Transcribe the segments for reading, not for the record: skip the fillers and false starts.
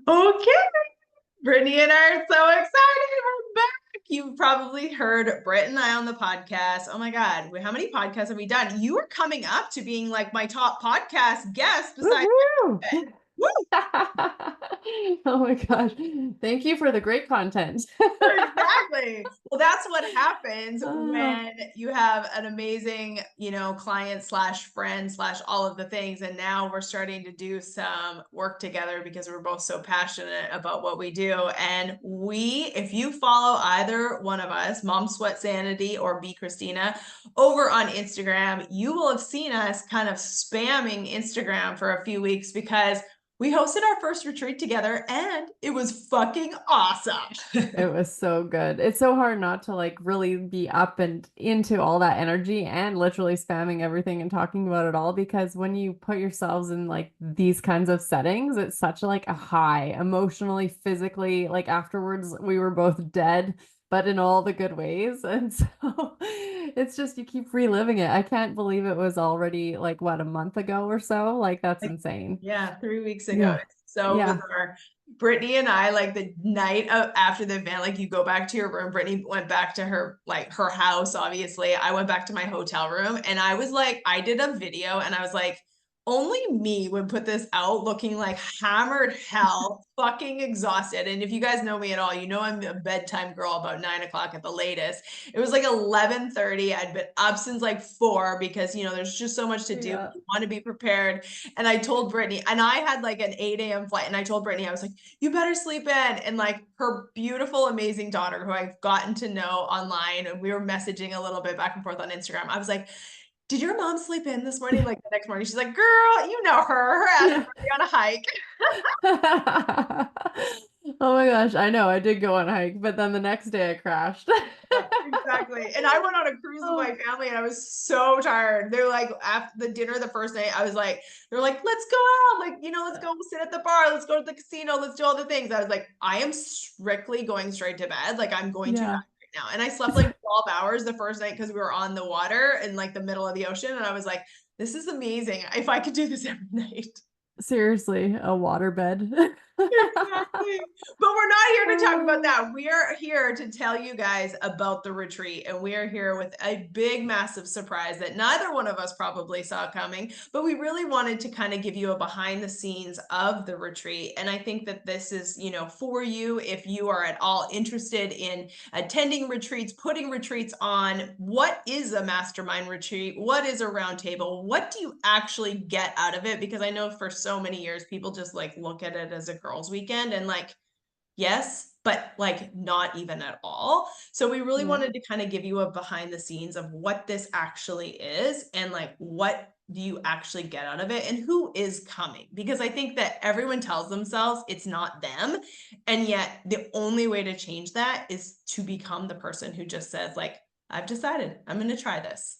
Okay. Brittany and I are so excited. We're back. You've probably heard Britt and I on the podcast. Oh my God. How many podcasts have we done? You are coming up to being like my top podcast guest besides Woohoo! Woo! Oh my gosh. Thank you for the great content. Exactly. Well, that's what happens Oh, when you have an amazing, client slash friend slash all of the things. And now we're starting to do some work together because we're both so passionate about what we do. And if you follow either one of us, Mom Sweat Sanity or Be Christina, over on Instagram, you will have seen us kind of spamming Instagram for a few weeks because we hosted our first retreat together and it was fucking awesome. it was so good. It's so hard not to like really be up and into all that energy and literally spamming everything and talking about it all because when you put yourselves in like these kinds of settings, it's such like a high emotionally, physically, like afterwards we were both dead, but in all the good ways. And so it's just you keep reliving it. I can't believe it was already like what, a month ago or so. Like that's Like, insane. yeah, 3 weeks ago. Yeah. It's so Yeah. bizarre. Brittany and I, like the night after the event, like you go back to your room. Brittany went back to her house, obviously. I went back to my hotel room and I was like, I did a video and I was like, only me would put this out looking like hammered hell, fucking exhausted. And if you guys know me at all, you know I'm a bedtime girl about 9 o'clock at the latest. It was like 11:30. I'd been up since like 4 because there's just so much to do. Yeah. You want to be prepared. And I told Brittany, and I had like an 8 a.m. flight, and I told Brittany, I was like, you better sleep in. And like her beautiful, amazing daughter, who I've gotten to know online, and we were messaging a little bit back and forth on Instagram. I was like, did your mom sleep in this morning? Like the next morning, she's like, girl, you know her ass is Yeah. already on a hike. Oh my gosh, I know. I did go on a hike, but then the next day I crashed. Yeah, exactly. And I went on a cruise with Oh, my family and I was so tired. They're like, after the dinner the first night, I was like, they're like, let's go out. Like, let's go sit at the bar. Let's go to the casino. Let's do all the things. I was like, I am strictly going straight to bed. Like, I'm going to die yeah. right now. And I slept like 12 hours the first night because we were on the water in like the middle of the ocean. And I was like, this is amazing. If I could do this every night. Seriously, a waterbed. Exactly. But we're not here to talk about Oh, that. We are here to tell you guys about the retreat. And we are here with a big, massive surprise that neither one of us probably saw coming. But we really wanted to kind of give you a behind the scenes of the retreat. And I think that this is, for you if you are at all interested in attending retreats, putting retreats on. What is a mastermind retreat? What is a roundtable? What do you actually get out of it? Because I know for so many years, people just like look at it as a girls' weekend and like, yes, but like not even at all. So we really yeah. wanted to kind of give you a behind the scenes of what this actually is and like what do you actually get out of it and who is coming, because I think that everyone tells themselves it's not them, and yet the only way to change that is to become the person who just says like, I've decided I'm going to try this.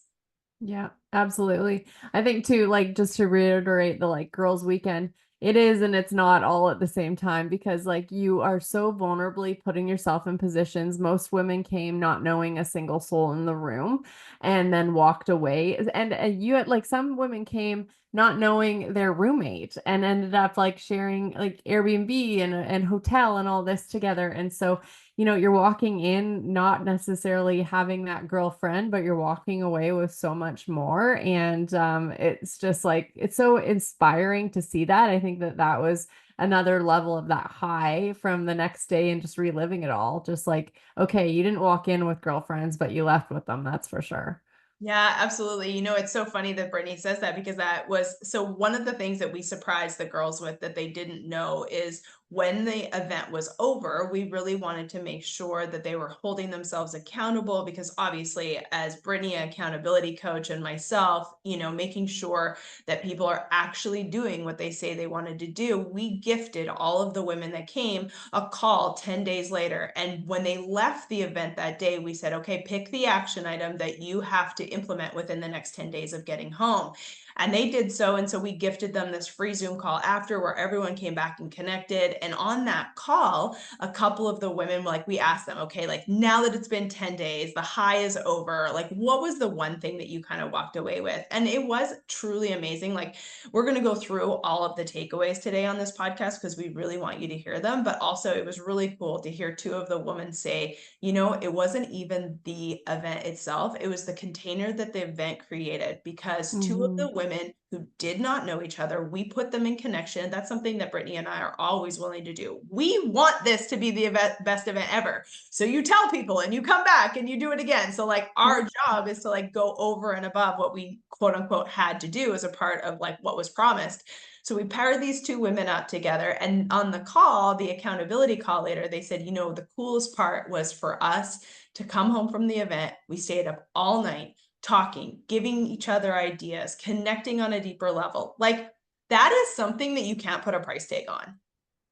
Yeah, absolutely. I think too, like just to reiterate the like girls' weekend, it is and it's not all at the same time because like you are so vulnerably putting yourself in positions. Most women came not knowing a single soul in the room and then walked away. And you had like some women came not knowing their roommate and ended up like sharing like Airbnb and hotel and all this together. And so you're walking in not necessarily having that girlfriend, but you're walking away with so much more. And it's just like, it's so inspiring to see that. I think that that was another level of that high from the next day and just reliving it all. Just like, okay, you didn't walk in with girlfriends, but you left with them. That's for sure. Yeah, absolutely. It's so funny that Brittany says that because that was so one of the things that we surprised the girls with that they didn't know is when the event was over, we really wanted to make sure that they were holding themselves accountable because obviously as Brittany, accountability coach, and myself, making sure that people are actually doing what they say they wanted to do. We gifted all of the women that came a call 10 days later. And when they left the event that day, we said, okay, pick the action item that you have to implement within the next 10 days of getting home. And they did so. And so we gifted them this free Zoom call after, where everyone came back and connected. And on that call, a couple of the women, like, we asked them, okay, like, now that it's been 10 days, the high is over, like, what was the one thing that you kind of walked away with? And it was truly amazing. Like, we're going to go through all of the takeaways today on this podcast because we really want you to hear them. But also, it was really cool to hear two of the women say, it wasn't even the event itself, it was the container that the event created, because two of the women who did not know each other, we put them in connection. That's something that Brittany and I are always willing to do. We want this to be the best event ever. So you tell people and you come back and you do it again. So like, our job is to like go over and above what we quote unquote had to do as a part of like what was promised. So we paired these two women up together, and on the call, the accountability call later, they said, the coolest part was for us to come home from the event. We stayed up all night talking, giving each other ideas, connecting on a deeper level. Like, that is something that you can't put a price tag on.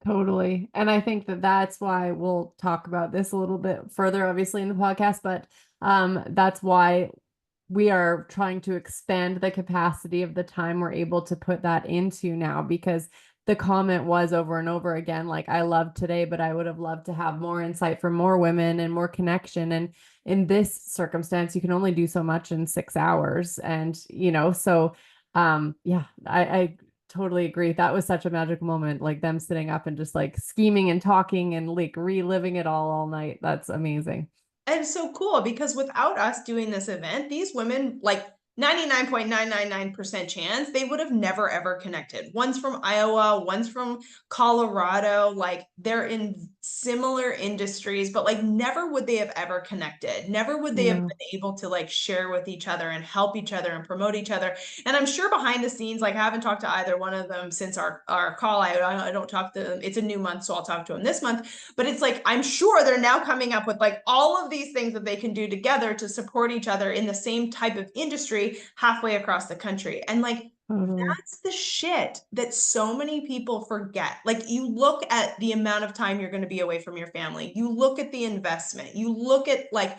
Totally. And I think that that's why we'll talk about this a little bit further, obviously, in the podcast, but that's why we are trying to expand the capacity of the time we're able to put that into now, because the comment was over and over again, like, I love today, but I would have loved to have more insight from more women and more connection. And in this circumstance, you can only do so much in 6 hours. And, so yeah, I totally agree. That was such a magical moment, like them sitting up and just like scheming and talking and like reliving it all night. That's amazing. And so cool, because without us doing this event, these women, like, 99.999% chance they would have never ever connected. One's from Iowa, one's from Colorado, like, they're in similar industries, but like, never would they have ever connected. Never would they have No. been able to like share with each other and help each other and promote each other. And I'm sure behind the scenes, like, I haven't talked to either one of them since our call. I don't talk to them. It's a new month, so I'll talk to them this month. But it's like, I'm sure they're now coming up with like all of these things that they can do together to support each other in the same type of industry halfway across the country. And like, Totally. that's the shit that so many people forget. Like, you look at the amount of time you're going to be away from your family, you look at the investment, you look at like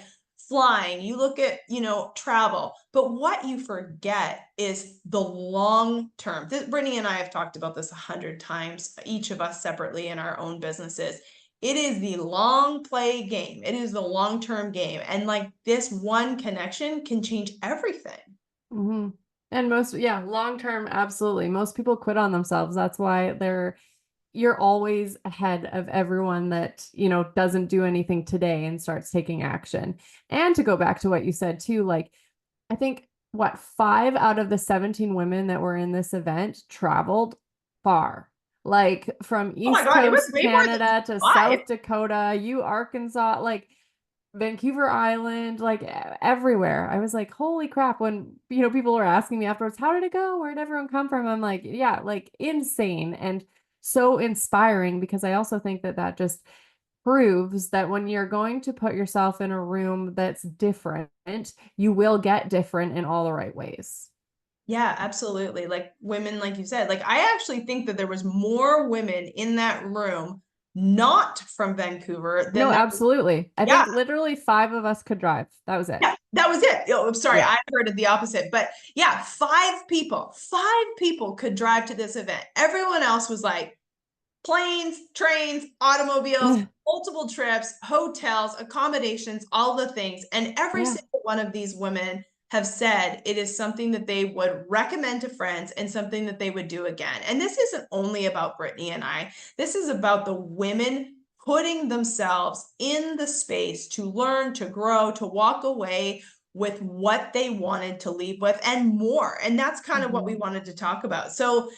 flying, you look at, travel, but what you forget is the long term. Brittany and I have talked about this 100 times, each of us separately in our own businesses. It is the long play game. It is the long-term game. And like, this one connection can change everything. And long term, absolutely. Most people quit on themselves. That's why you're always ahead of everyone that, doesn't do anything today and starts taking action. And to go back to what you said too, like, I think what 5 out of the 17 women that were in this event traveled far, like from Oh my East God, it was Coast way more than Canada to 5. South Dakota, Arkansas, like Vancouver Island, like everywhere. I was like, holy crap. When, people were asking me afterwards, how did it go? Where did everyone come from? I'm like, yeah, like insane and so inspiring, because I also think that that just proves that when you're going to put yourself in a room that's different, you will get different in all the right ways. Yeah, absolutely. Like, women, like you said, like, I actually think that there was more women in that room not from Vancouver than No, there. absolutely. I Yeah, think literally 5 of us could drive. That was it. yeah, that was it. Oh, I'm sorry, Yeah. I heard it the opposite. But yeah, 5 people could drive to this event. Everyone else was like planes, trains, automobiles, multiple trips, hotels, accommodations, all the things. And every Yeah. single one of these women have said it is something that they would recommend to friends and something that they would do again. And this isn't only about Brittany and I. This is about the women putting themselves in the space to learn, to grow, to walk away with what they wanted to leave with and more. And that's kind of what we wanted to talk about. So,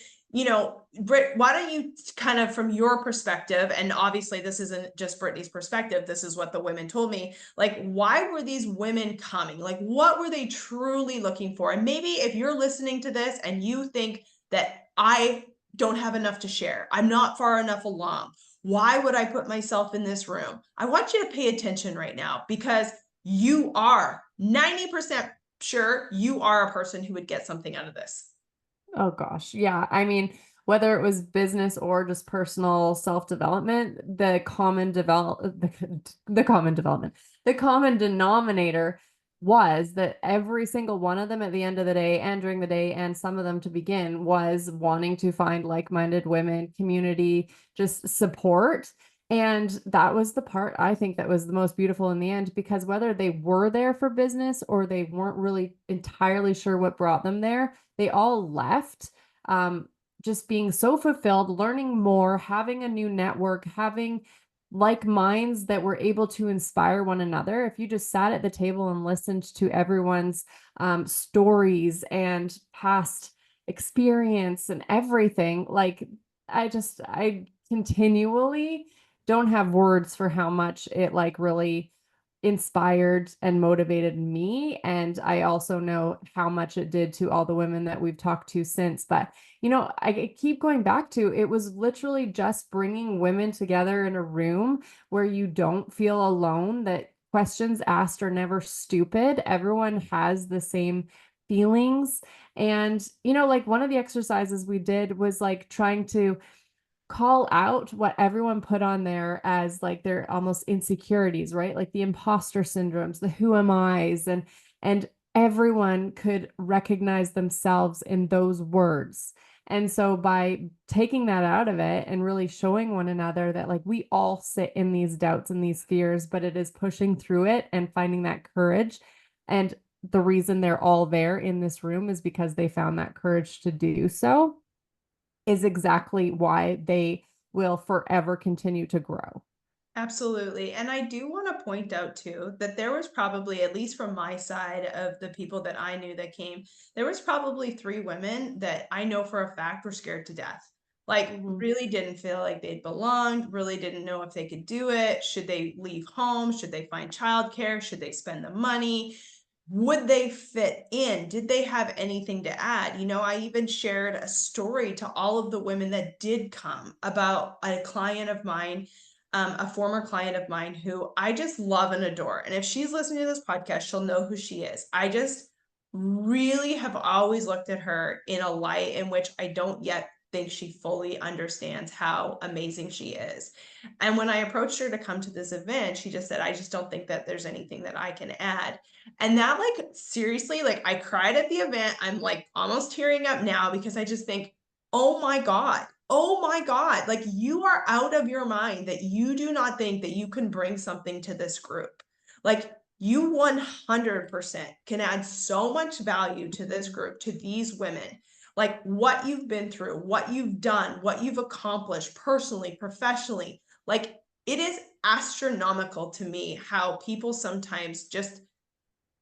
Britt, why don't you kind of, from your perspective, and obviously this isn't just Brittany's perspective, this is what the women told me, like, why were these women coming? Like, what were they truly looking for? And maybe if you're listening to this and you think that I don't have enough to share, I'm not far enough along, why would I put myself in this room? I want you to pay attention right now, because you are 90% sure you are a person who would get something out of this. Oh gosh. Yeah. I mean, whether it was business or just personal self-development, the common denominator was that every single one of them at the end of the day and during the day, and some of them to begin, was wanting to find like-minded women, community, just support. And that was the part I think that was the most beautiful in the end, because whether they were there for business or they weren't really entirely sure what brought them there, they all left just being so fulfilled, learning more, having a new network, having like minds that were able to inspire one another. If you just sat at the table and listened to everyone's stories and past experience and everything, like I continually don't have words for how much it like really inspired and motivated me. And I also know how much it did to all the women that we've talked to since. But, I keep going back to it was literally just bringing women together in a room where you don't feel alone, that questions asked are never stupid. Everyone has the same feelings. And, like one of the exercises we did was like trying to call out what everyone put on there as like their almost insecurities, right? Like the imposter syndromes, the who am I's, and everyone could recognize themselves in those words. And so by taking that out of it and really showing one another that like we all sit in these doubts and these fears, but it is pushing through it and finding that courage. And the reason they're all there in this room is because they found that courage to do so, is exactly why they will forever continue to grow. Absolutely. And I do want to point out too that there was probably, at least from my side of the people that I knew that came, there was probably 3 women that I know for a fact were scared to death. Like, Mhm. really didn't feel like they'd belonged, really didn't know if they could do it. Should they leave home? Should they find childcare? Should they spend the money? Would they fit in? Did they have anything to add? I even shared a story to all of the women that did come about a client of mine, a former client of mine who I just love and adore. And if she's listening to this podcast, she'll know who she is. I just really have always looked at her in a light in which I don't yet think she fully understands how amazing she is. And when I approached her to come to this event, she just said, I just don't think that there's anything that I can add. And that, like, seriously, like, I cried at the event. I'm like almost tearing up now because I just think, oh my God, oh my God, like, you are out of your mind that you do not think that you can bring something to this group. Like, you 100% can add so much value to this group, to these women. Like, what you've been through, what you've done, what you've accomplished personally, professionally. Like, it is astronomical to me how people sometimes just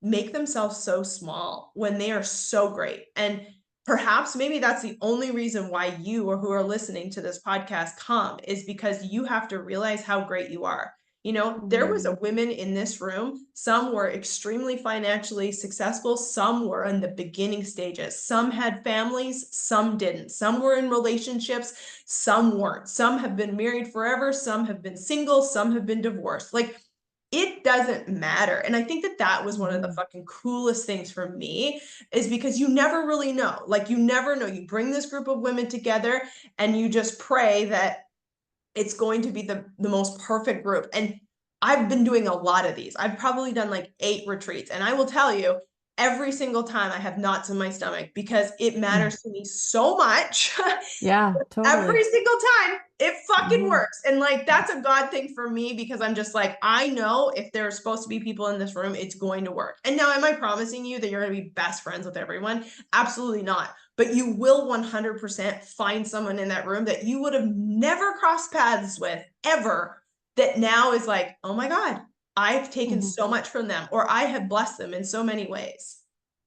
make themselves so small when they are so great. And perhaps maybe that's the only reason why you, or who are listening to this podcast, come, is because you have to realize how great you are. There was a Mhm. women in this room. Some were extremely financially successful. Some were in the beginning stages. Some had families. Some didn't. Some were in relationships. Some weren't. Some have been married forever. Some have been single. Some have been divorced. Like, it doesn't matter. And I think that that was one of the Mhm. fucking coolest things for me, is because you never really know. Like, you never know. You bring this group of women together and you just pray that it's going to be the most perfect group. And I've been doing a lot of these. I've probably done like 8 retreats. And I will tell you, every single time I have knots in my stomach because it Mm. matters to me so much. Yeah, Every totally. single time it fucking Mhm. works. And like, that's a God thing for me, because I'm just like, I know if there's supposed to be people in this room, it's going to work. And now, am I promising you that you're going to be best friends with everyone? Absolutely not. But you will 100% find someone in that room that you would have never crossed paths with ever, that now is like, oh my God, I've taken Mhm. so much from them, or I have blessed them in so many ways.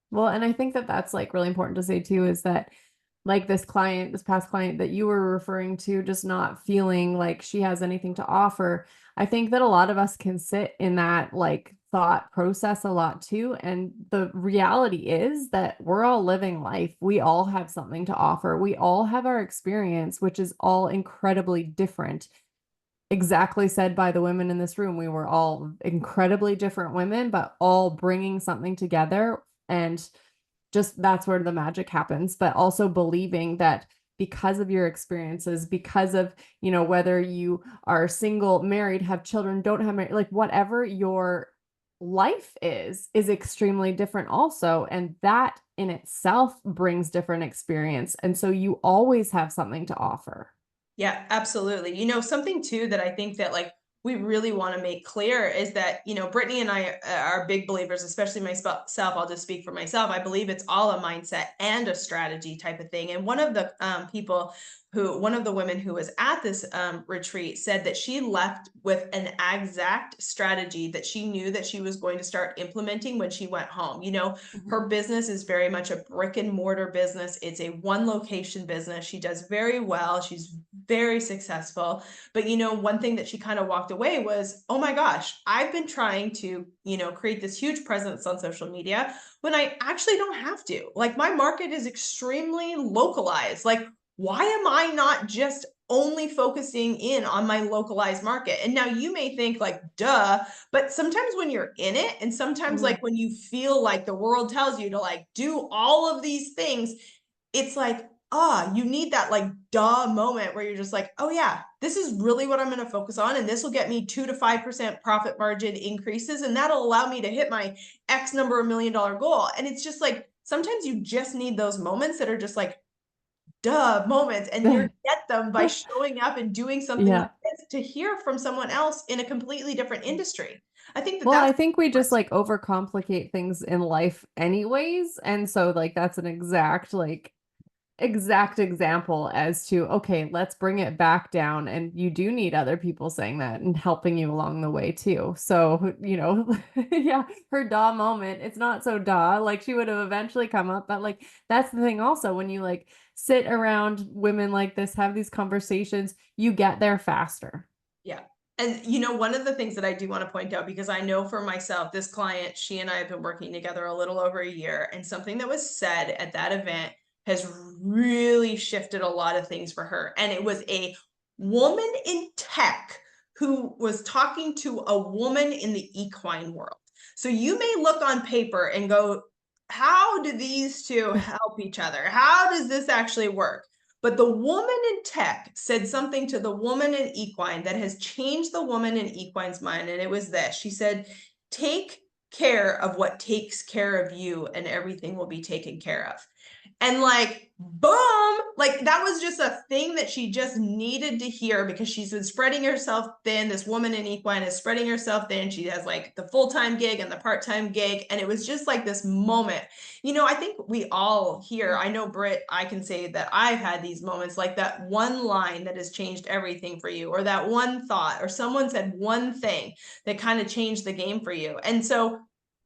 Well, and I think that that's like really important to say too, is that like this past client that you were referring to, just not feeling like she has anything to offer. I think that a lot of us can sit in that like thought process a lot too. And the reality is that we're all living life. We all have something to offer. We all have our experience, which is all incredibly different. Exactly said by the women in this room. We were all incredibly different women, but all bringing something together. And just that's where the magic happens. But also believing that because of your experiences, because of, whether you are single, married, have children, don't have married, like whatever your life is extremely different also, and that in itself brings different experience, and so you always have something to offer. Yeah, absolutely. Something too that I think that like we really want to make clear is that, Brittany and I are big believers, especially myself. I'll just speak for myself. I believe it's all a mindset and a strategy type of thing. And one of the women who was at this retreat said that she left with an exact strategy that she knew that she was going to start implementing when she went home. Her Mhm. business is very much a brick and mortar business. It's a one location business. She does very well. She's very successful. But one thing that she kind of walked away was, oh my gosh, I've been trying to, create this huge presence on social media when I actually don't have to. Like my market is extremely localized. Like, why am I not just only focusing in on my localized market? And now you may think like, duh, but sometimes when you're in it, and sometimes Mhm. like when you feel like the world tells you to like do all of these things, it's like, you need that like duh moment where you're just like, oh yeah, this is really what I'm going to focus on. And this will get me 2 to 5% profit margin increases. And that'll allow me to hit my X number of $1 million goal. And it's just like, sometimes you just need those moments that are just like, duh moments. And you get them by showing up and doing something like Yeah. this to hear from someone else in a completely different industry. I think that Well, that's I think we just like overcomplicate things in life anyways. And so like that's an exact example as to, okay, let's bring it back down. And you do need other people saying that and helping you along the way too. So, yeah, her daw moment, it's not so daw, like she would have eventually come up, but like that's the thing also when you like sit around women like this, have these conversations, you get there faster. Yeah. And one of the things that I do want to point out, because I know for myself, this client, she and I have been working together a little over a year, and something that was said at that event has really shifted a lot of things for her. And it was a woman in tech who was talking to a woman in the equine world. So you may look on paper and go, how do these two help each other? How does this actually work? But the woman in tech said something to the woman in equine that has changed the woman in equine's mind. And it was this. She said, take care of what takes care of you, and everything will be taken care of. And like, boom, like that was just a thing that she just needed to hear because she's been spreading herself thin. This woman in equine is spreading herself thin. She has like the full-time gig and the part-time gig. And it was just like this moment. I think we all here, I know Britt, I can say that I've had these moments like that one line that has changed everything for you, or that one thought, or someone said one thing that kind of changed the game for you. And so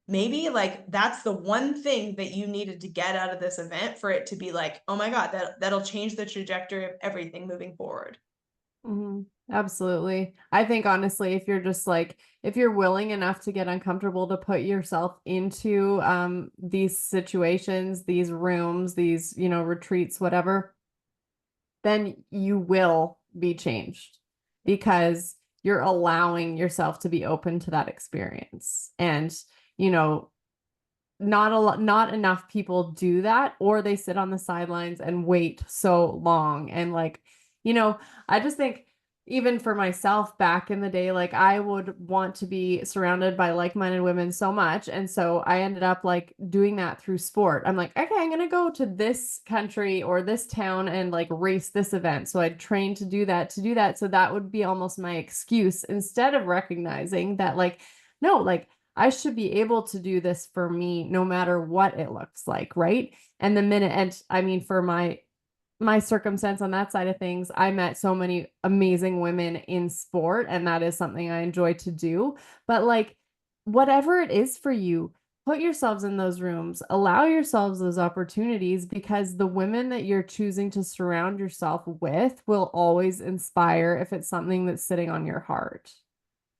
maybe like that's the one thing that you needed to get out of this event for it to be like, oh my God, that'll change the trajectory of everything moving forward. Mhm. Absolutely. I think honestly, if you're just like, if you're willing enough to get uncomfortable to put yourself into these situations, these rooms, these, retreats, whatever, then you will be changed because you're allowing yourself to be open to that experience. And, you know, not enough people do that, or they sit on the sidelines and wait so long. And like, I just think even for myself back in the day, like I would want to be surrounded by like-minded women so much, and so I ended up like doing that through sport. I'm like, okay, I'm gonna go to this country or this town and like race this event, so I'd train to do that, so that would be almost my excuse, instead of recognizing that like, no, like I should be able to do this for me no matter what it looks like, right? And the minute, and I mean, for my circumstance on that side of things, I met so many amazing women in sport, and that is something I enjoy to do. But like, whatever it is for you, put yourselves in those rooms, allow yourselves those opportunities, because the women that you're choosing to surround yourself with will always inspire if it's something that's sitting on your heart.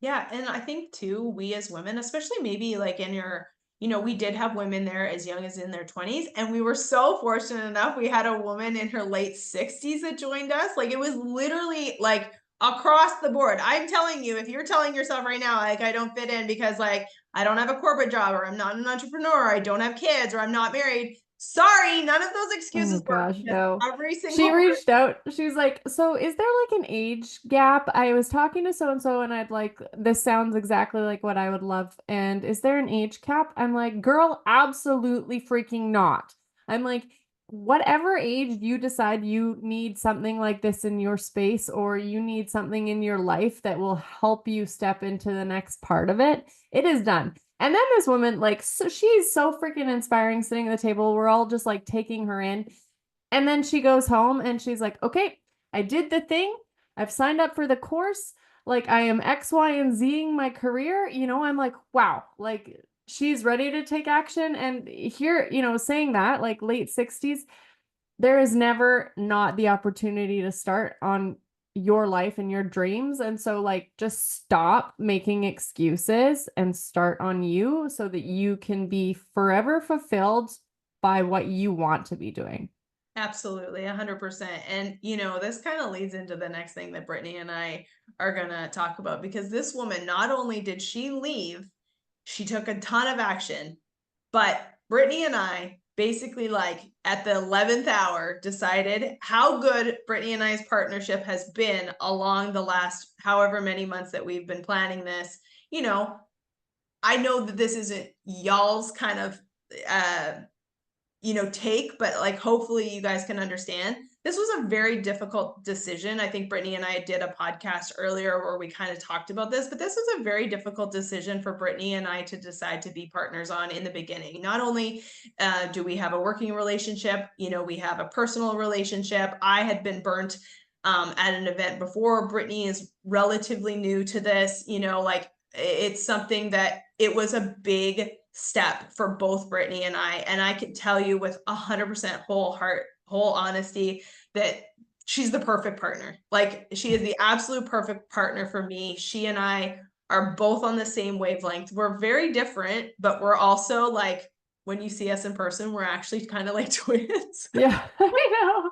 Yeah, and I think too, we as women, especially maybe like in your, we did have women there as young as in their 20s, and we were so fortunate enough. We had a woman in her late 60s that joined us. Like it was literally like across the board. I'm telling you, if you're telling yourself right now, like I don't fit in because like I don't have a corporate job, or I'm not an entrepreneur, or I don't have kids, or I'm not married, Sorry, none of those Oh my excuses work gosh, because no. every She single person. reached out. She's like, "So is there like an age gap? I was talking to so and so and I'd like this sounds exactly like what I would love. And is there an age cap?" I'm like, "Girl, absolutely freaking not." I'm like, whatever age you decide you need something like this in your space or you need something in your life that will help you step into the next part of it, it is done. And then this woman, like, so she's so freaking inspiring sitting at the table. We're all just like taking her in. And then she goes home and she's like, okay, I did the thing. I've signed up for the course. Like, I am X, Y, and Zing my career. I'm like, wow, like, she's ready to take action. And here, saying that, like, late 60s, there is never not the opportunity to start on your life and your dreams. And so, like, just stop making excuses and start on you so that you can be forever fulfilled by what you want to be doing. Absolutely, 100%. And, this kind of leads into the next thing that Brittany and I are going to talk about because this woman, not only did she leave, she took a ton of action, but Brittany and I basically, like, at the 11th hour, decided how good Brittany and I's partnership has been along the last however many months that we've been planning this. You know, I know that this isn't y'all's kind of uh take, but like hopefully you guys can understand. This was a very difficult decision. I think Brittany and I did a podcast earlier where we kind of talked about this, but this was a very difficult decision for Brittany and I to decide to be partners on in the beginning. Not only do we have a working relationship, we have a personal relationship. I had been burnt at an event before. Brittany is relatively new to this, like it's something that it was a big step for both Brittany and I. And I can tell you with 100% whole heart, whole honesty that she's the perfect partner. Like she is the absolute perfect partner for me. She and I are both on the same wavelength. We're very different, but we're also like, when you see us in person, we're actually kind of like twins. Yeah, I know.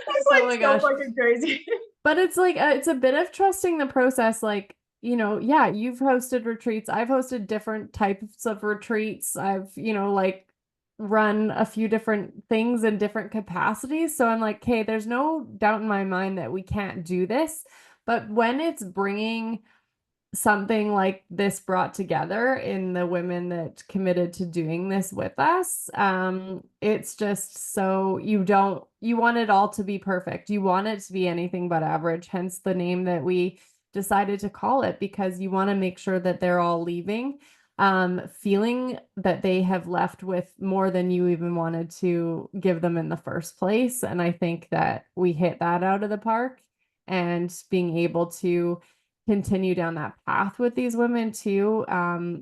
It's Oh like my so gosh. fucking crazy. But it's like it's a bit of trusting the process. Like, yeah, you've hosted retreats. I've hosted different types of retreats. I've, like run a few different things in different capacities. So I'm like, okay, there's no doubt in my mind that we can't do this. But when it's bringing something like this brought together in the women that committed to doing this with us, it's just so you want it all to be perfect. You want it to be anything but average, hence the name that we decided to call it, because you want to make sure that they're all leaving feeling that they have left with more than you even wanted to give them in the first place. And I think that we hit that out of the park, and being able to continue down that path with these women too.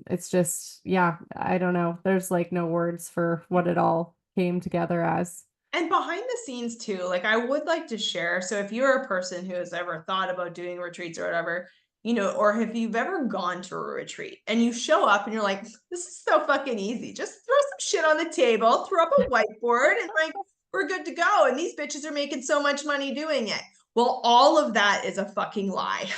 It's just, yeah, I don't know. There's like no words for what it all came together as. And behind the scenes too, like I would like to share. So if you're a person who has ever thought about doing retreats or whatever, or if you've ever gone to a retreat and you show up and you're like, this is so fucking easy. Just throw some shit on the table, throw up a whiteboard, and like we're good to go. And these bitches are making so much money doing it. Well, all of that is a fucking lie.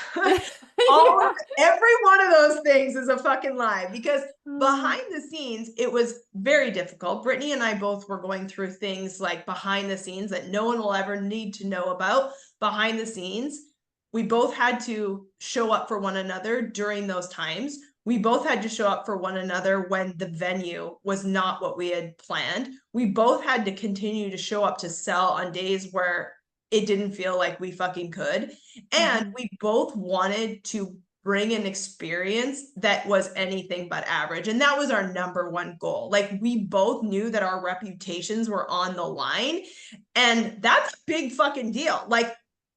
All Yeah. of every one of those things is a fucking lie because Mm. behind the scenes, it was very difficult. Brittany and I both were going through things like behind the scenes that no one will ever need to know about. Behind the scenes, we both had to show up for one another during those times. We both had to show up for one another when the venue was not what we had planned. We both had to continue to show up to sell on days where it didn't feel like we fucking could. And Mhm. we both wanted to bring an experience that was anything but average. And that was our number one goal. Like we both knew that our reputations were on the line. And that's a big fucking deal. Like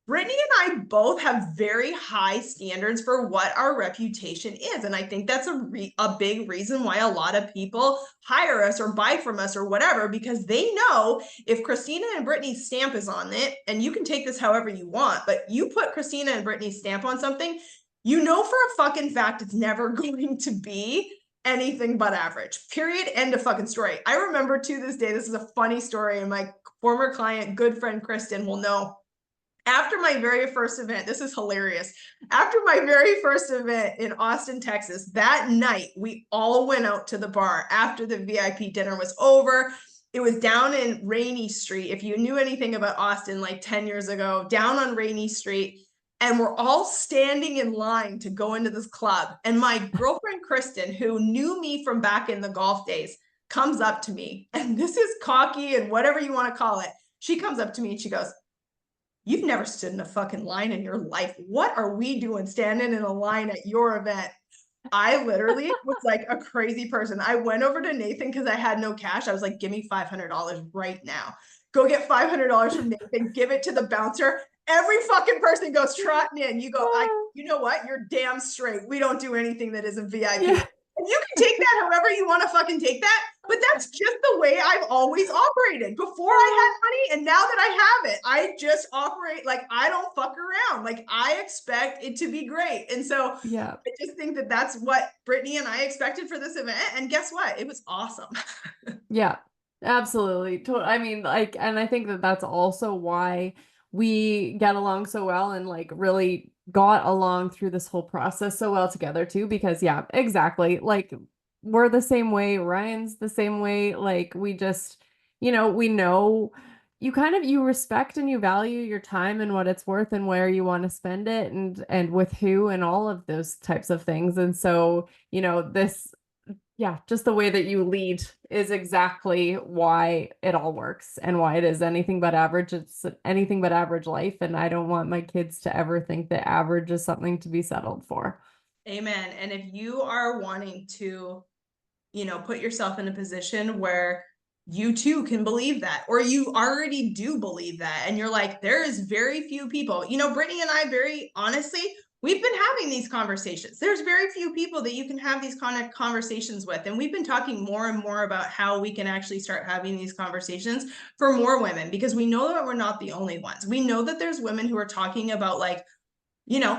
Brittany and I both have very high standards for what our reputation is. And I think that's a big reason why a lot of people hire us or buy from us or whatever, because they know if Christina and Brittany's stamp is on it, and you can take this however you want, but you put Christina and Brittany's stamp on something, you know for a fucking fact it's never going to be anything but average. Period. End of fucking story. I remember to this day, this is a funny story, and my former client, good friend Kristen, will know. After my very first event, this is hilarious. After my very first event in Austin, Texas, that night we all went out to the bar after the VIP dinner was over. It was down in Rainy Street. If you knew anything about Austin, like 10 years ago, down on Rainy Street. And we're all standing in line to go into this club. And my girlfriend, Kristen, who knew me from back in the golf days, comes up to me. And this is cocky and whatever you want to call it. She comes up to me and she goes, "You've never stood in a fucking line in your life. What are we doing standing in a line at your event?" I literally was like a crazy person. I went over to Nathan because I had no cash. I was like, "Give me $500 right now. Go get $500 from Nathan, give it to the bouncer." Every fucking person goes trotting in. You go, you know what? You're damn straight. We don't do anything that isn't VIP. Yeah. And you can take that however you want to fucking take that. But that's just the way I've always operated before I had money. And now that I have it, I just operate like I don't fuck around. Like I expect it to be great. And so Yeah. I just think that that's what Brittany and I expected for this event. And guess what? It was awesome. Yeah, absolutely. I mean, like, and I think that that's also why we get along so well and like really got along through this whole process so well together too, because yeah, exactly. Like we're the same way. Ryan's the same way. Like we just, we know you kind of you respect and you value your time and what it's worth and where you want to spend it and with who and all of those types of things. And so, this yeah, just the way that you lead is exactly why it all works and why it is anything but average. It's anything but average life. And I don't want my kids to ever think that average is something to be settled for. Amen. And if you are wanting to, put yourself in a position where you too can believe that, or you already do believe that, and you're like, there is very few people, Brittany and I, very honestly, we've been having these conversations. There's very few people that you can have these kind of conversations with. And we've been talking more and more about how we can actually start having these conversations for more women, because we know that we're not the only ones. We know that there's women who are talking about like,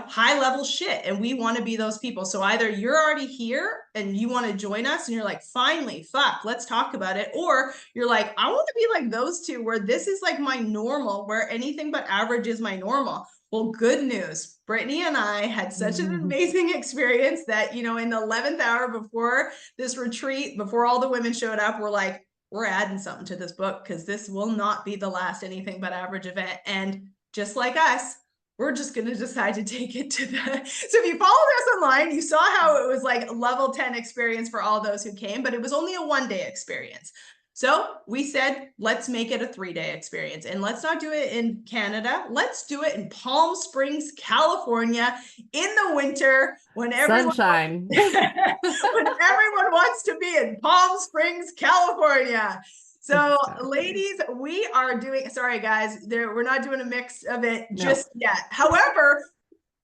high level shit. And we want to be those people. So either you're already here and you want to join us and you're like, finally, fuck, let's talk about it. Or you're like, I want to be like those two where this is like my normal, where anything but average is my normal. Well, good news. Brittany and I had such an amazing experience that, in the 11th hour before this retreat, before all the women showed up, we're like, we're adding something to this book because this will not be the last anything but average event. And just like us, we're just going to decide to take it to the. So if you followed us online, you saw how it was like level 10 experience for all those who came, but it was only a 1-day experience. So we said, let's make it a 3-day experience, and let's not do it in Canada. Let's do it in Palm Springs, California in the winter when everyone, Sunshine. when everyone wants to be in Palm Springs, California. So Exactly. ladies, we are doing, sorry guys, we're not doing a mix of it No. just yet. However,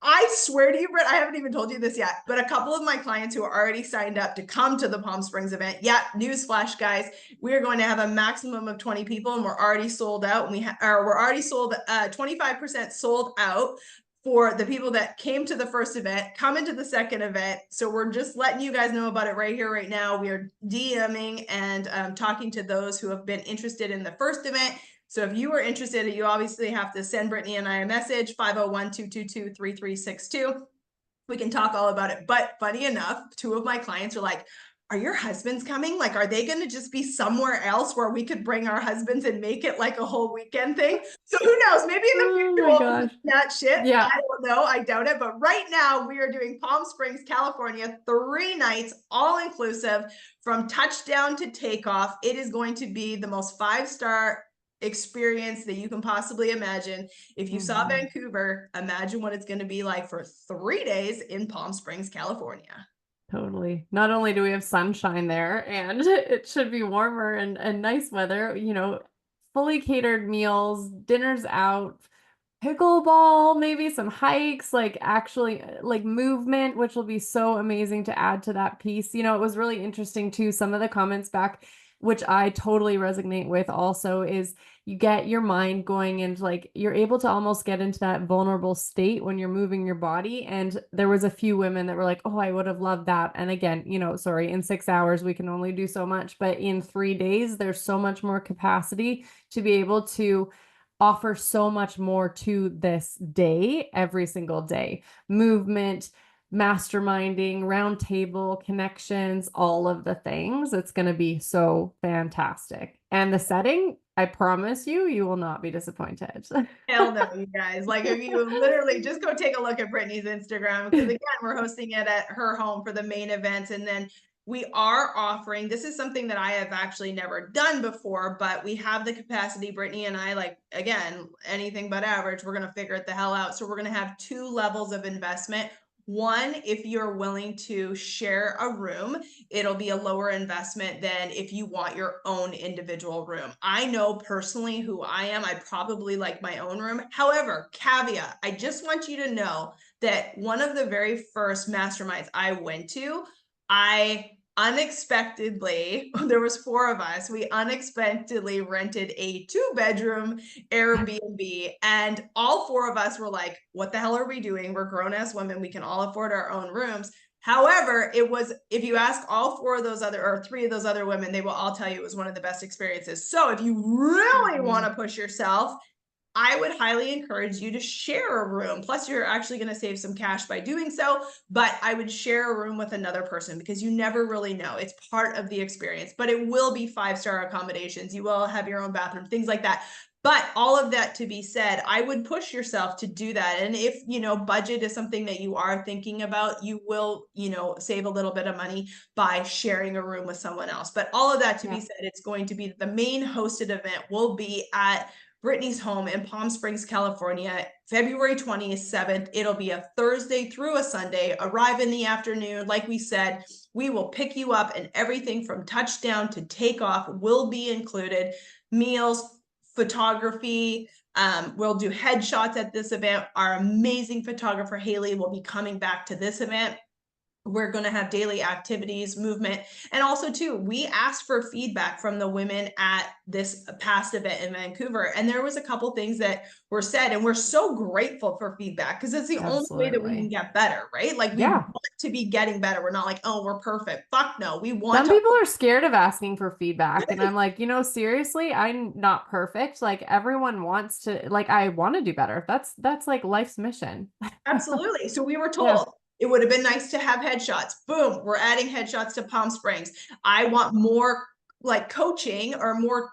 I swear to you, Britt, I haven't even told you this yet, but a couple of my clients who are already signed up to come to the Palm Springs event. Yeah, newsflash, guys, we're going to have a maximum of 20 people, and we're already sold out. And we're already sold 25% sold out for the people that came to the first event, come into the second event. So we're just letting you guys know about it right here, right now. We are DMing and talking to those who have been interested in the first event. So if you are interested, you obviously have to send Brittany and I a message, 501-222-3362. We can talk all about it. But funny enough, 2 of my clients are like, are your husbands coming? Like, are they going to just be somewhere else where we could bring our husbands and make it like a whole weekend thing? So who knows? Maybe in the future my we'll gosh. do that shit. Yeah. I don't know. I doubt it. But right now we are doing Palm Springs, California, 3 nights, all inclusive, from touchdown to takeoff. It is going to be the most 5-star experience that you can possibly imagine. If you saw Vancouver, imagine what it's going to be like for 3 days in Palm Springs, California. Totally. Not only do we have sunshine there and it should be warmer and nice weather, fully catered meals, dinners out, pickleball, maybe some hikes, like actually like movement, which will be so amazing to add to that piece. It was really interesting too. Some of the comments back, which I totally resonate with also, is you get your mind going and like you're able to almost get into that vulnerable state when you're moving your body. And there was a few women that were like, oh, I would have loved that. And again, sorry, in 6 hours, we can only do so much, but in 3 days, there's so much more capacity to be able to offer so much more to this day, every single day. Movement, masterminding, round table connections, all of the things. It's going to be so fantastic. And the setting, I promise you, you will not be disappointed. Hell no, you guys. Like, if you literally just go take a look at Brittany's Instagram, because again, we're hosting it at her home for the main events. And then we are offering, this is something that I have actually never done before, but we have the capacity. Brittany and I, like, again, anything but average, we're going to figure it the hell out. So we're going to have 2 levels of investment. One, if you're willing to share a room, it'll be a lower investment than if you want your own individual room. I know personally who I am. I probably like my own room. However, caveat, I just want you to know that one of the very first masterminds I went to, I unexpectedly, there was 4 of us, we unexpectedly rented a 2-bedroom Airbnb, and all 4 of us were like, what the hell are we doing? We're grown-ass women, we can all afford our own rooms. However, it was, if you ask all 4 of those other, or 3 of those other women, they will all tell you it was one of the best experiences. So if you really want to push yourself, I would highly encourage you to share a room. Plus, you're actually going to save some cash by doing so. But I would share a room with another person, because you never really know. It's part of the experience, but it will be 5-star accommodations. You will have your own bathroom, things like that. But all of that to be said, I would push yourself to do that. And if, budget is something that you are thinking about, you will, save a little bit of money by sharing a room with someone else. But all of that to be said, it's going to be, the main hosted event will be at Brittany's home in Palm Springs, California, February 27th. It'll be a Thursday through a Sunday. Arrive in the afternoon. Like we said, we will pick you up, and everything from touchdown to takeoff will be included. Meals, photography. We'll do headshots at this event. Our amazing photographer, Haley, will be coming back to this event. We're going to have daily activities, movement. And also too, we asked for feedback from the women at this past event in Vancouver. And there was a couple things that were said, and we're so grateful for feedback, because it's the only way that we can get better, right? Like, we want to be getting better. We're not like, oh, we're perfect. Fuck no. We want Some people are scared of asking for feedback. And I'm like, seriously, I'm not perfect. Like, everyone wants to, like, I want to do better. That's like life's mission. Absolutely. So we were told, it would have been nice to have headshots. Boom, we're adding headshots to Palm Springs. I want more like coaching, or more,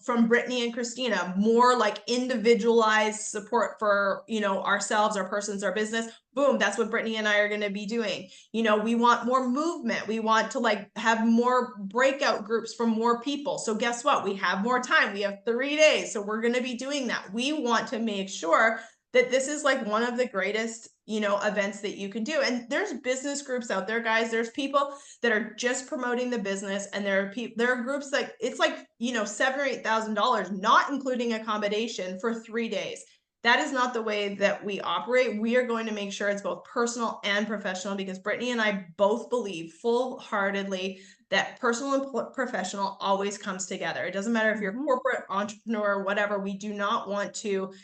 from Brittany and Christina, more like individualized support for, ourselves, our persons, our business. Boom, that's what Brittany and I are going to be doing. We want more movement. We want to like have more breakout groups from more people. So guess what? We have more time. We have 3 days. So we're going to be doing that. We want to make sure that this is like one of the greatest, events that you can do. And there's business groups out there, guys. There's people that are just promoting the business, and there are groups like, it's like, $7,000 or $8,000, not including accommodation, for 3 days. That is not the way that we operate. We are going to make sure it's both personal and professional, because Brittany and I both believe full-heartedly that personal and professional always comes together. It doesn't matter if you're a corporate entrepreneur or whatever. We do not want to,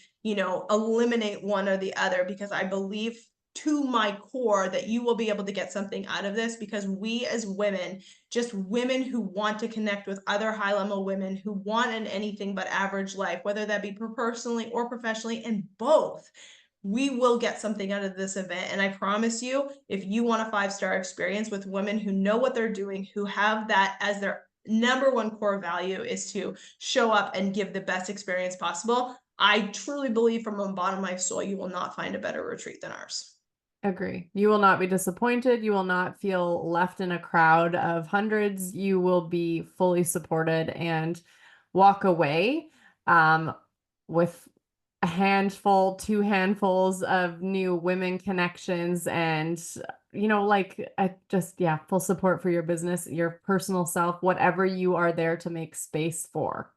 eliminate one or the other, because I believe to my core that you will be able to get something out of this, because we as women, just women who want to connect with other high-level women who want an anything but average life, whether that be personally or professionally, and both, we will get something out of this event. And I promise you, if you want a 5-star experience with women who know what they're doing, who have that as their number one core value, is to show up and give the best experience possible, I truly believe from the bottom of my soul, you will not find a better retreat than ours. Agree. You will not be disappointed. You will not feel left in a crowd of hundreds. You will be fully supported and walk away with a handful, 2 handfuls of new women connections, and full support for your business, your personal self, whatever you are there to make space for.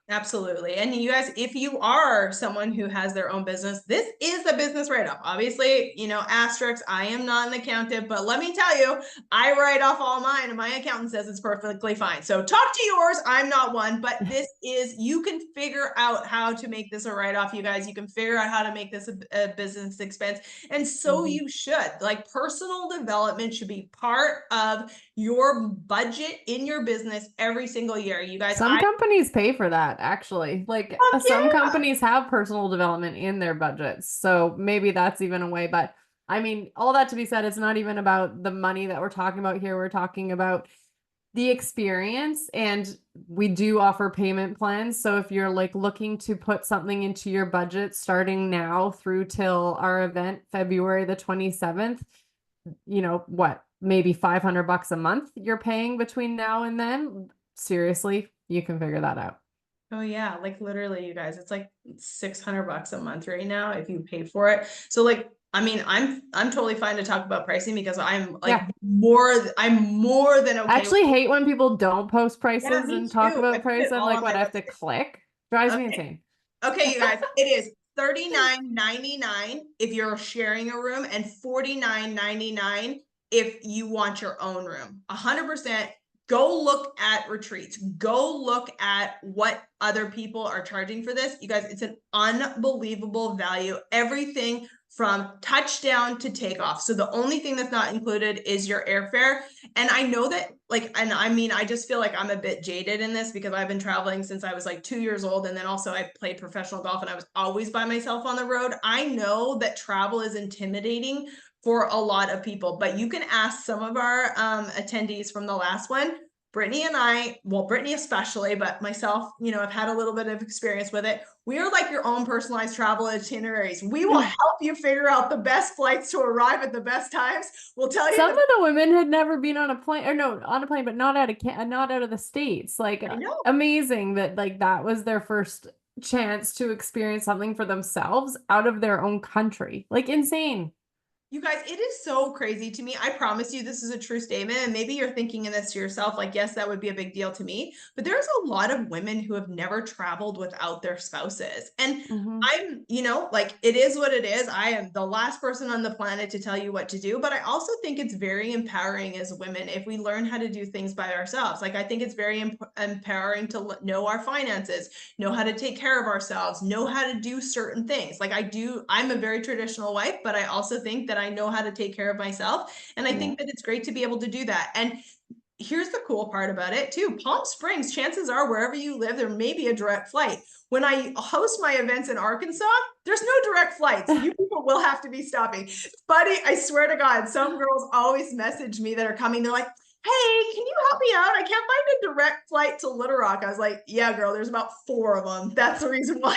Absolutely. And you guys, if you are someone who has their own business, this is a business write-off. Obviously, asterisks, I am not an accountant, but let me tell you, I write off all mine, and my accountant says it's perfectly fine. So talk to yours. I'm not one, but this is, you can figure out how to make this a write-off, you guys. You can figure out how to make this a business expense. And so you should. Like, personal development should be part of your budget in your business every single year. You guys, some companies pay for that, actually. Like, some companies have personal development in their budgets. So maybe that's even a way, but I mean, all that to be said, it's not even about the money that we're talking about here. We're talking about the experience, and we do offer payment plans. So if you're like looking to put something into your budget starting now through till our event, February the 27th, you know what, maybe $500 a month you're paying between now and then. Seriously, you can figure that out. Oh yeah, like literally you guys, it's like $600 a month right now if you pay for it. So like, I mean, I'm totally fine to talk about pricing because Yeah. I'm more than I okay with. actually hate when people don't post Yeah, prices me and talk too. I about put price. it I'm all like, on my what, I have to website. click? Drives me Okay. insane. Okay, you guys, it is $39.99 if you're sharing a room and $49.99 if you want your own room. 100%. Go look at retreats. Go look at what other people are charging for this. You guys, it's an unbelievable value. Everything from touchdown to takeoff. So the only thing that's not included is your airfare. And I know that, like, and I mean, I just feel like I'm a bit jaded in this because I've been traveling since I was like 2 years old. And then also I played professional golf and I was always by myself on the road. I know that travel is intimidating for a lot of people, but you can ask some of our attendees from the last one. Brittany and I, well, Brittany especially, but myself, you know, I've had a little bit of experience with it. We are like your own personalized travel itineraries. We will help you figure out the best flights to arrive at the best times. We'll tell you Some the. of the women had never been on a plane, or no, on a plane, but not out of not out of the States. Like I know. amazing that like that was their first chance to experience something for themselves out of their own country. Like insane. You guys, it is so crazy to me. I promise you, this is a true statement. And maybe you're thinking in this to yourself, like, yes, that would be a big deal to me. But there's a lot of women who have never traveled without their spouses. And Hmm. I'm, you know, like it is what it is. I am the last person on the planet to tell you what to do. But I also think it's very empowering as women if we learn how to do things by ourselves. Like, I think it's very empowering to know our finances, know how to take care of ourselves, know how to do certain things. Like I do, I'm a very traditional wife, but I also think that I know how to take care of myself. And I Yeah. think that it's great to be able to do that. And here's the cool part about it too. Palm Springs, chances are wherever you live, there may be a direct flight. When I host my events in Arkansas, there's no direct flights. You people will have to be stopping. Buddy, I swear to God, some girls always message me that are coming. They're like, hey, can you help me out? I can't find a direct flight to Little Rock. I was like, yeah, girl, there's about 4 of them. That's the reason why.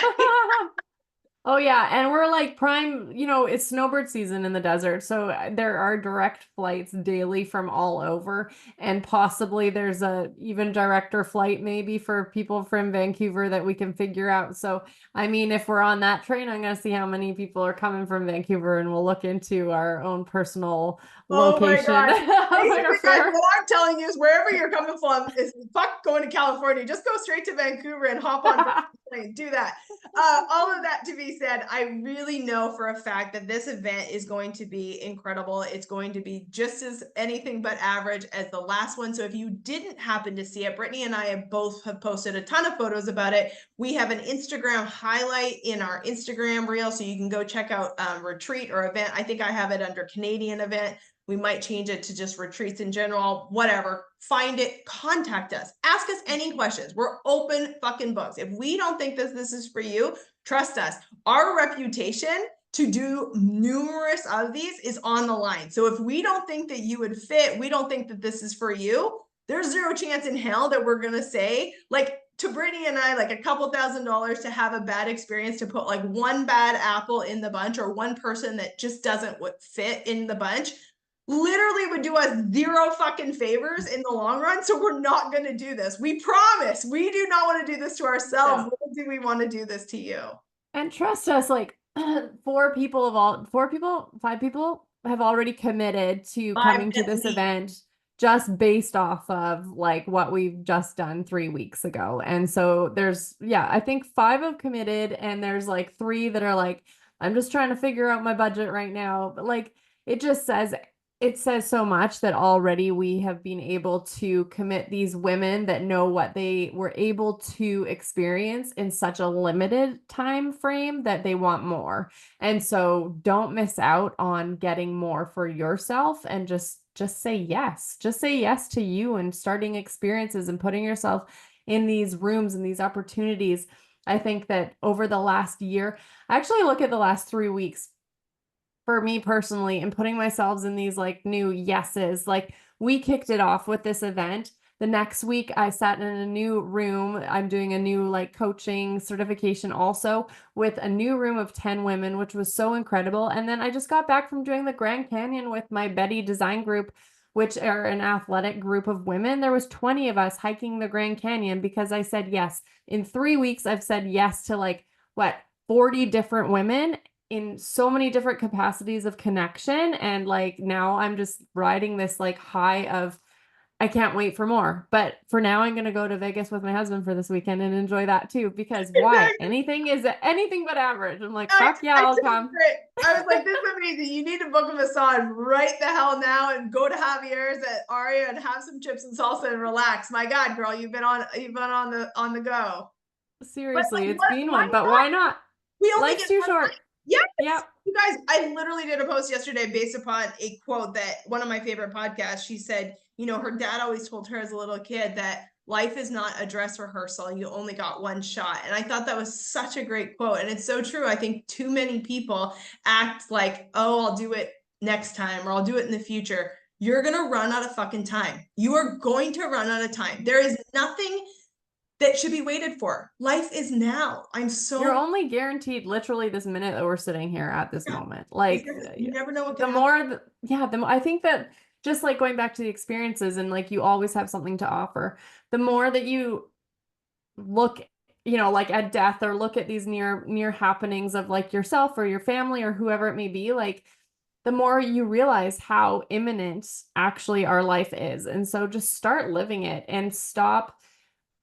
Oh yeah, and we're like prime, you know, it's snowbird season in the desert. So there are direct flights daily from all over, and possibly there's a even director flight maybe for people from Vancouver that we can figure out. So I mean, if we're on that train, I'm gonna see how many people are coming from Vancouver, and we'll look into our own personal Oh my location God. of Basically, guys, airfare. what I'm telling you is wherever you're coming from is fuck going to California. Just go straight to Vancouver and hop on the plane. Do that. All of that to be said, I really know for a fact that this event is going to be incredible. It's going to be just as anything but average as the last one. So if you didn't happen to see it, Brittany and I have posted a ton of photos about it. We have an Instagram highlight in our Instagram reel, so you can go check out retreat or event. I think I have it under Canadian event. We might change it to just retreats in general, whatever. Find it, contact us, ask us any questions. We're open fucking books. If we don't think this is for you, trust us. Our reputation to do numerous of these is on the line. So if we don't think that you would fit, we don't think that this is for you, there's zero chance in hell that we're going to say, like, to Brittany and I, like a couple $1,000s to have a bad experience, to put like one bad apple in the bunch or one person that just doesn't fit in the bunch, literally would do us zero fucking favors in the long run. So we're not going to do this. We promise. We do not want to do this to ourselves. No. What do we want to do this to you? And trust us, like five people have already committed to 5 coming to at this least. event just based off of like what we've just done 3 weeks ago. And so there's, yeah, I think five have committed, and there's like three that are like, I'm just trying to figure out my budget right now. But like it says so much that already we have been able to commit these women that know what they were able to experience in such a limited time frame that they want more. And so don't miss out on getting more for yourself, and just say yes. Just say yes to you and starting experiences and putting yourself in these rooms and these opportunities. I think that over the last year, I actually look at the last 3 weeks for me personally and putting myself in these like new yeses. Like we kicked it off with this event. The next week I sat in a new room. I'm doing a new like coaching certification also with a new room of 10 women, which was so incredible. And then I just got back from doing the Grand Canyon with my Betty design group, which are an athletic group of women. There was 20 of us hiking the Grand Canyon because I said yes. In 3 weeks, I've said yes to like what 40 different women in so many different capacities of connection. And like now I'm just riding this like high of I can't wait for more. But for now, I'm going to go to Vegas with my husband for this weekend and enjoy that too. Because why? Anything is anything but average. I'm like, fuck yeah, I'll come. I was like, this is amazing. You need to book a massage right the hell now and go to Javier's at Aria and have some chips and salsa and relax. My God, girl, you've been on the go. But Seriously, like, it's been why one, but not? why not? We only Life's get too one short. life. Yes. Yep. You guys, I literally did a post yesterday based upon a quote that one of my favorite podcasts, she said, you know, her dad always told her as a little kid that life is not a dress rehearsal. You only got one shot. And I thought that was such a great quote. And it's so true. I think too many people act like, oh, I'll do it next time or I'll do it in the future. You're going to run out of fucking time. You are going to run out of time. There is nothing that should be waited for. Life is now. You're only guaranteed literally this minute that we're sitting here at this moment. Like you never know what the can more, I think that just like going back to the experiences and like you always have something to offer. The more that you look, like at death or look at these near happenings of like yourself or your family or whoever it may be, like the more you realize how imminent actually our life is. And so just start living it and stop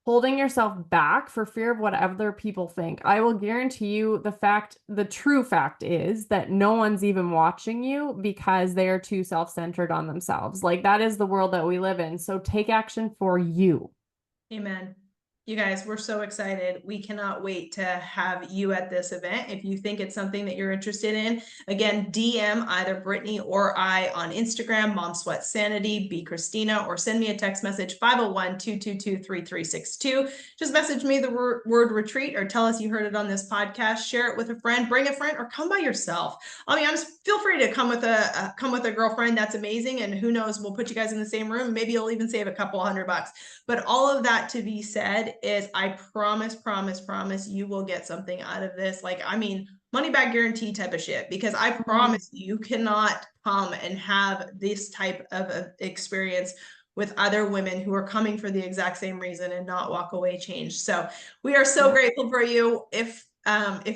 holding yourself back for fear of what other people think. I will guarantee you the true fact is that no one's even watching you because they are too self-centered on themselves. Like that is the world that we live in. So take action for you. Amen. You guys, we're so excited. We cannot wait to have you at this event. If you think it's something that you're interested in, again, DM either Brittany or I on Instagram, Mom Sweat Sanity, be Christina, or send me a text message, 501-222-3362. Just message me the word retreat or tell us you heard it on this podcast. Share it with a friend, bring a friend, or come by yourself. I'll be honest, feel free to come with a girlfriend. That's amazing. And who knows, we'll put you guys in the same room. Maybe you'll even save a couple $100. But all of that to be said is I promise you will get something out of this. Like, I mean, money back guarantee type of shit, because I promise you cannot come and have this type of experience with other women who are coming for the exact same reason and not walk away changed. So we are so grateful for you. If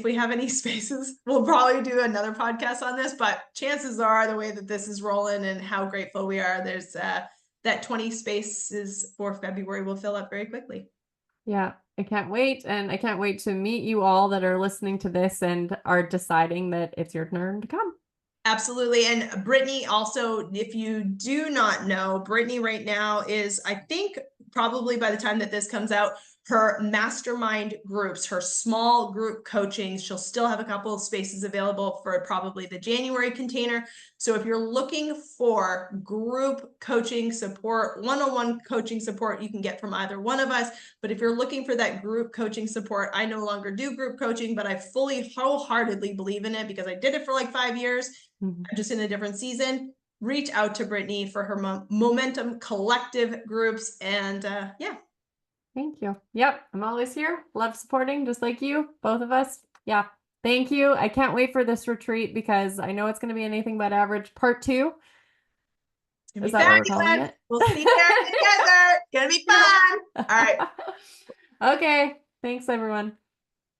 we have any spaces, we'll probably do another podcast on this, but chances are the way that this is rolling and how grateful we are, there's that 20 spaces for February will fill up very quickly. Yeah, I can't wait. And I can't wait to meet you all that are listening to this and are deciding that it's your turn to come. Absolutely. And Brittany also, if you do not know, Brittany right now is, I think, probably by the time that this comes out, her mastermind groups, her small group coaching, she'll still have a couple of spaces available for probably the January container. So if you're looking for group coaching support, one-on-one coaching support, you can get from either one of us. But if you're looking for that group coaching support, I no longer do group coaching, but I fully wholeheartedly believe in it because I did it for like 5 years. I'm just in a different season. Reach out to Brittany for her Momentum Collective groups. And yeah. Thank you. Yep. I'm always here. Love supporting just like you, both of us. Yeah. Thank you. I can't wait for this retreat because I know it's going to be anything but average part 2. Is that what we're calling it? We'll see you there together. It's going to be fun. All right. Okay. Thanks, everyone.